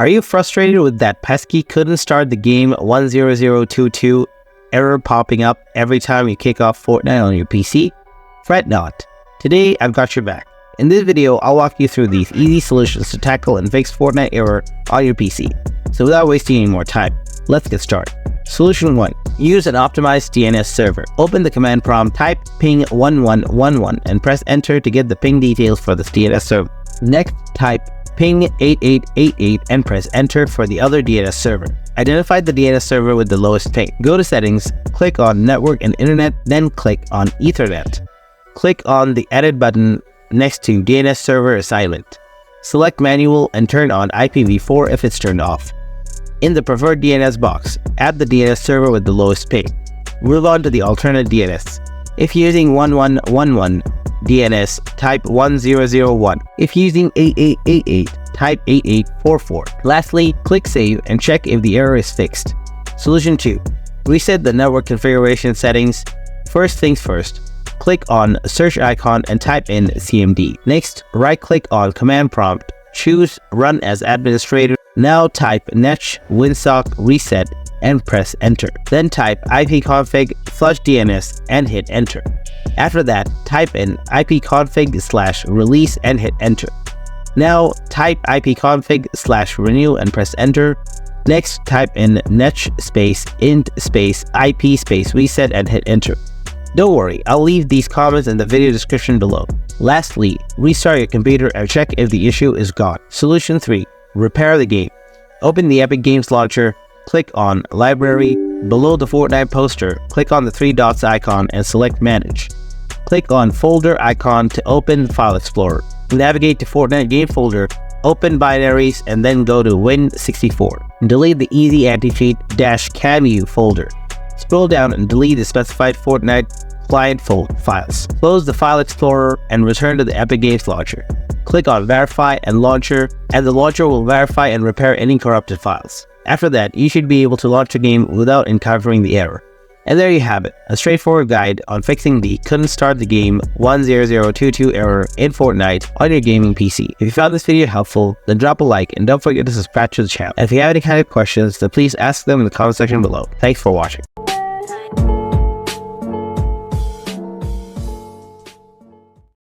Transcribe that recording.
Are you frustrated with that pesky couldn't start the game 10022 error popping up every time you kick off Fortnite on your PC? Fret not. Today, I've got your back. In this video, I'll walk you through these easy solutions to tackle and fix Fortnite error on your PC. So without wasting any more time, let's get started. Solution 1. Use an optimized DNS server. Open the command prompt, type ping 1111 and press enter to get the ping details for this DNS server. Next, type ping 8888 and press enter for the other DNS server. Identify the DNS server with the lowest ping. Go to settings, click on network and internet, then click on Ethernet. Click on the edit button next to DNS server assignment. Select manual and turn on IPv4 if it's turned off. In the preferred DNS box, add the DNS server with the lowest ping. Move on to the alternate DNS. If using 1111 DNS, type 1001. If using 8888, type 8844. Lastly, click save and check if the error is fixed. Solution 2. Reset the network configuration settings. First things first, click on search icon and type in CMD. Next, right-click on command prompt, choose Run as Administrator. Now type netsh winsock reset and press enter. Then type ipconfig flush DNS and hit enter. After that, type in ipconfig/release and hit enter. Now type ipconfig/renew and press enter. Next, type in netsh space int space ip space reset and hit enter. Don't worry, I'll leave these comments in the video description below. Lastly, restart your computer and check if the issue is gone. Solution 3. Repair the game. Open the Epic Games Launcher, click on Library. Below the Fortnite poster, click on the three dots icon and select Manage. Click on Folder icon to open File Explorer. Navigate to Fortnite Game Folder, open Binaries, and then go to Win64. Delete the Easy Anti-Cheat -CAMU folder. Scroll down and delete the specified Fortnite client files. Close the File Explorer and return to the Epic Games Launcher. Click on Verify and Launcher, and the launcher will verify and repair any corrupted files. After that, you should be able to launch the game without encountering the error. And there you have it, a straightforward guide on fixing the couldn't start the game 10022 error in Fortnite on your gaming PC. If you found this video helpful, then drop a like and don't forget to subscribe to the channel. And if you have any kind of questions, then please ask them in the comment section below. Thanks for watching.